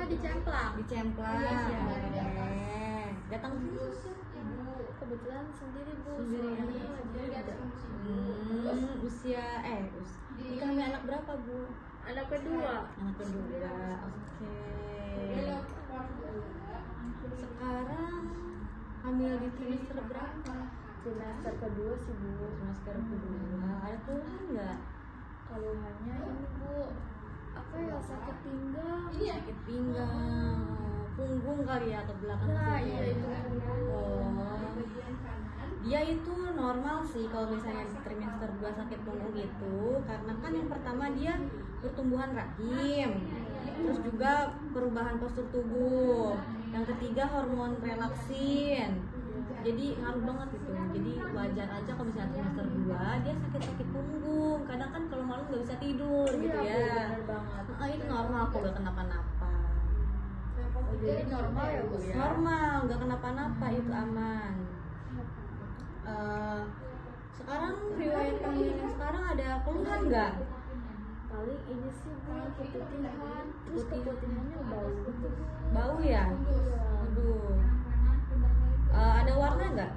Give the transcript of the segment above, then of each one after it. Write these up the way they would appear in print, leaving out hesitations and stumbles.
Enggak dicemplang. Dicemplang. Iya, iya. Datang Kebetulan sendiri Bu. Sendiri. Soalnya lagi ada. Usia kami anak berapa Bu? Anak kedua. Anak kedua. Oke. Sekarang hamil di trimester berapa? Semester kedua sih Bu. Semester kedua. Ada keluhan nggak? Keluhannya ini Bu, apa ya, sakit pinggang. Sakit pinggang, punggung kali ya, ke belakang Nah, situ. iya itu. Oh. Dia itu normal sih kalau misalnya di trimester 2 sakit punggung itu, karena kan yang pertama dia pertumbuhan rahim, terus juga perubahan postur tubuh, yang ketiga hormon relaksin. Jadi ngaruh banget gitu. Jadi wajar aja kalau misalnya trimester 2 dia sakit-sakit punggung. Kadang kan kalau malam nggak bisa tidur gitu ya. Bener banget. Itu normal kok, gak kenapa-napa. Oh, jadi normal ya Bu ya? Normal, nggak kenapa-napa, itu aman. Sekarang riwayat kehamilan yang sekarang ada keluhan nggak? Paling ini sih Bu, keputihan. Terus keputihannya bau gitu. Bau ya? Aduh. Ada warna nggak?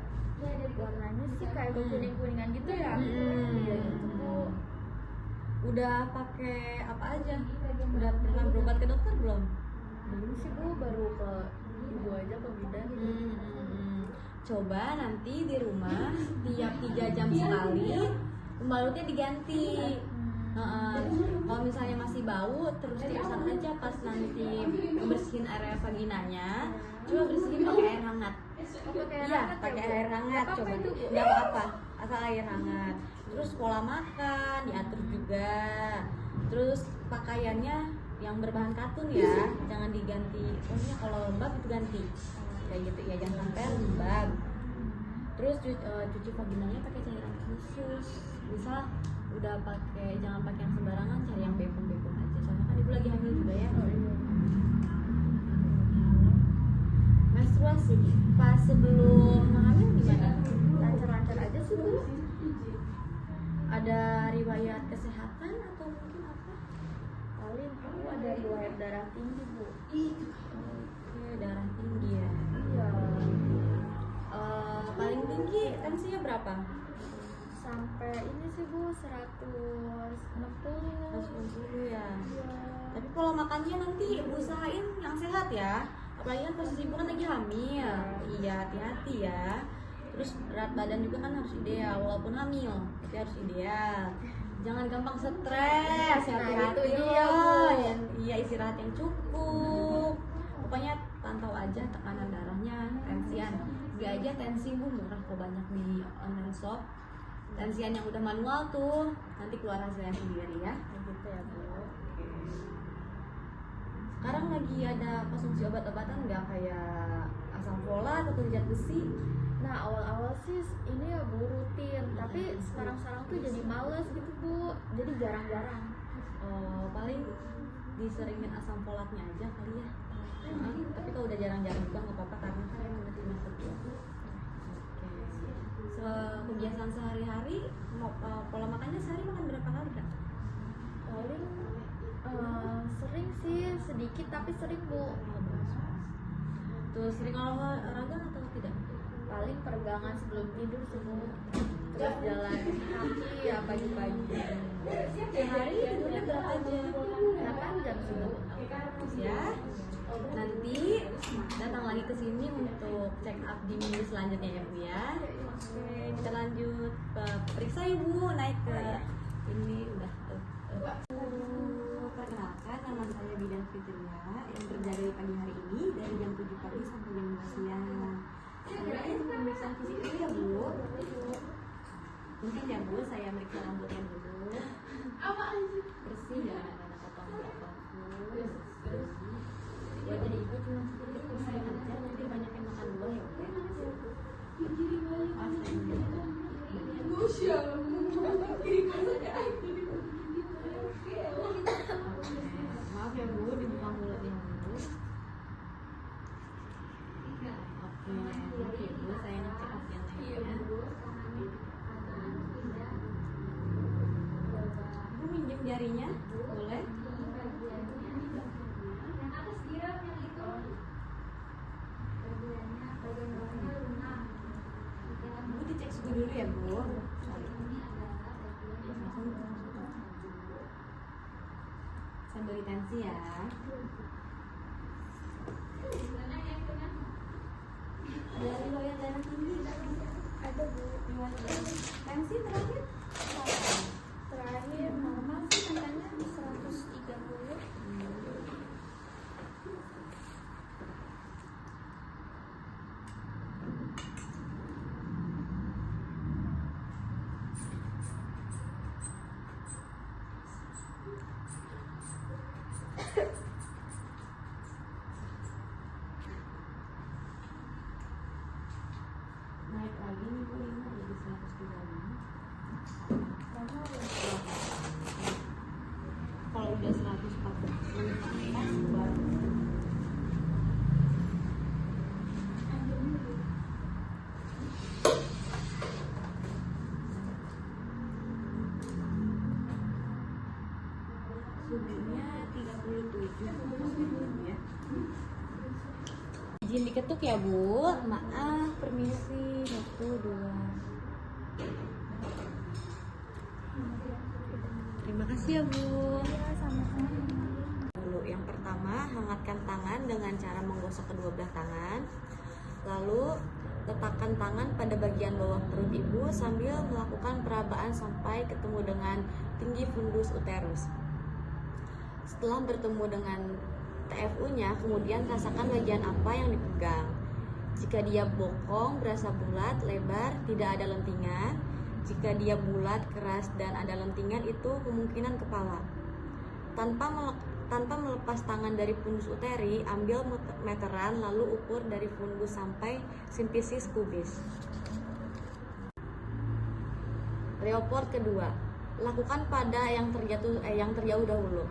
Warnanya sih kayak kuning-kuningan gitu ya. Iya gitu Bu. Udah pakai apa aja? Udah pernah berobat ke dokter belum? Belum sih Bu, baru ke ibu aja, ke bidan. Coba nanti di rumah tiap 3 jam sekali pembalutnya diganti. Kalau misalnya masih bau, terus-terusan aja pas nanti bersihin area vaginanya, coba bersihin pakai air hangat. Iya, pakai air hangat. Coba nggak apa-apa, asal air hangat. Terus pola makan diatur juga. Terus pakaiannya yang berbahan katun ya, jangan diganti. Pokoknya kalau lembab itu ganti. Kayak gitu ya, jangan sampai lembab. Terus cuci vaginanya pakai cairan khusus. Bisa udah pakai, jangan pakai yang sembarangan, cari yang bepom-bepom aja. Soalnya kan ibu lagi hamil juga ya. Menstruasi pas sebelum hamil gimana? Lancar-lancar aja sih Bu. Ada riwayat kesehatan atau mungkin apa? Paling Bu ada riwayat darah tinggi Bu. Oke, darah tinggi ya. Iya. Paling tinggi tensinya berapa? Sampai ini sih Bu, 160. 160 ya. Iya. Tapi pola makannya nanti usahain yang sehat ya. Apalagi kan posisi ibu kan lagi hamil. Iya, hati-hati ya. Terus berat badan juga kan harus ideal, walaupun hamil, tapi harus ideal. Jangan gampang stres, hati-hati itu ya. Bu. Iya, istirahat yang cukup. Pokoknya pantau aja tekanan darahnya, tensian. Gak aja tensi Bu, murah kok, banyak di online shop. Tensian yang udah manual tuh, nanti keluar hasilnya sendiri ya. Gitu ya Bu. Sekarang lagi ada konsumsi obat-obatan nggak, kayak asam folat atau zat besi? Nah, awal-awal sih ini ya Bu rutin, tapi sekarang-sekarang tuh jadi males gitu Bu. Jadi jarang-jarang. Paling diseringin asam folatnya aja kali ya. Tapi kalau udah jarang-jarang juga nggak apa-apa, karena kan emang udah trimester 2. Oke. Kebiasaan sehari-hari, pola makannya sehari makan berapa kali Kak? Paling sering sih, sedikit tapi sering Bu. Tuh, sering olahraga atau tidak? Paling peregangan sebelum tidur sih Bu. Terus jalan kaki ya pagi-pagi. Sehari tidurnya berapa jam? 8 jam sih Bu. Ya. Nanti datang lagi ke sini untuk check up di minggu selanjutnya ya Bu ya. Oke, kita lanjut periksa ya Bu, naik ke ini udah. Perkenalkan, nama saya Bidan Fitria yang berjaga di pagi hari ini dari jam 7 pagi sampai jam 2 siang. Saya untuk pemeriksaan fisik dulu ya Bu. Mungkin ya Bu, saya meriksa rambutnya dulu. Bersih, jangan ada potong apapun. Ya jadi ibu cuma sedikit bersihin aja, nanti banyak yang makan buah ya Bu. Maaf ya Bu, dibuka mulutnya dulu. Oke, maaf ya Bu, saya ngecek oksigennya ya. Bu minjem jarinya, boleh? ya Bu. Sambil tensi ya. Ada riwayat darah tinggi? Ada Bu. Tensi terakhir? Terakhir normal sih katanya 130. Naik lagi nih Bu, 5 jadi 135. Kalau udah 140 baru suhunya 37 ya. Izin diketuk ya Bu. Maaf, permisi. 1, 2. Terima kasih ya Bu. Ya, sama-sama. Dulu yang pertama, hangatkan tangan dengan cara menggosok kedua belah tangan. Lalu letakkan tangan pada bagian bawah perut ibu sambil melakukan perabaan sampai ketemu dengan tinggi fundus uterus. Setelah bertemu dengan TFU-nya, kemudian rasakan bagian apa yang dipegang. Jika dia bokong, berasa bulat, lebar, tidak ada lentingan. Jika dia bulat, keras, dan ada lentingan, itu kemungkinan kepala. Tanpa melepas tangan dari fundus uteri, ambil meteran lalu ukur dari fundus sampai simfisis pubis. Reoport kedua, lakukan pada yang terjauh dahulu.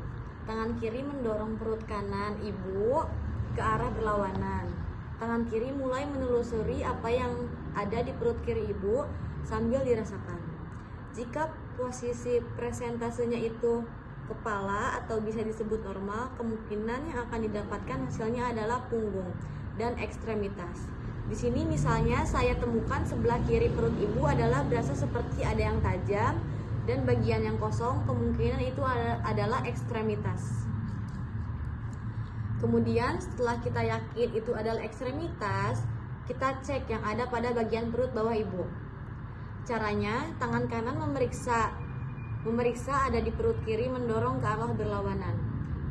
Tangan kiri mendorong perut kanan ibu ke arah berlawanan. Tangan kiri mulai menelusuri apa yang ada di perut kiri ibu sambil dirasakan. Jika posisi presentasenya itu kepala atau bisa disebut normal, kemungkinan yang akan didapatkan hasilnya adalah punggung dan ekstremitas. Di sini misalnya saya temukan sebelah kiri perut ibu adalah berasa seperti ada yang tajam dan bagian yang kosong, kemungkinan itu adalah ekstremitas. Kemudian setelah kita yakin itu adalah ekstremitas, kita cek yang ada pada bagian perut bawah ibu. Caranya, tangan kanan memeriksa ada di perut kiri mendorong ke arah berlawanan.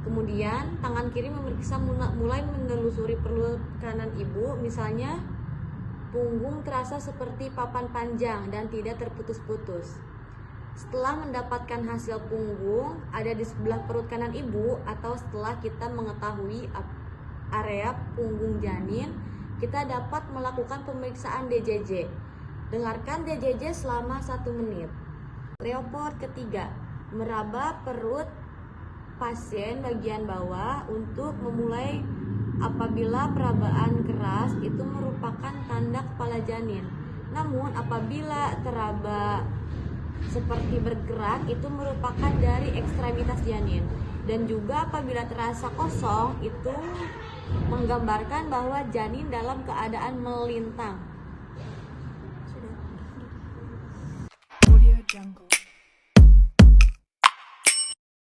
Kemudian tangan kiri memeriksa mulai menelusuri perut kanan ibu, misalnya punggung terasa seperti papan panjang dan tidak terputus-putus. Setelah mendapatkan hasil punggung ada di sebelah perut kanan ibu atau setelah kita mengetahui area punggung janin, kita dapat melakukan pemeriksaan DJJ. Dengarkan DJJ selama 1 menit. Reoport ketiga, meraba perut pasien bagian bawah untuk memulai. Apabila perabaan keras itu merupakan tanda kepala janin. Namun apabila teraba seperti bergerak itu merupakan dari ekstremitas janin. Dan juga apabila terasa kosong itu menggambarkan bahwa janin dalam keadaan melintang. Audio Jungle.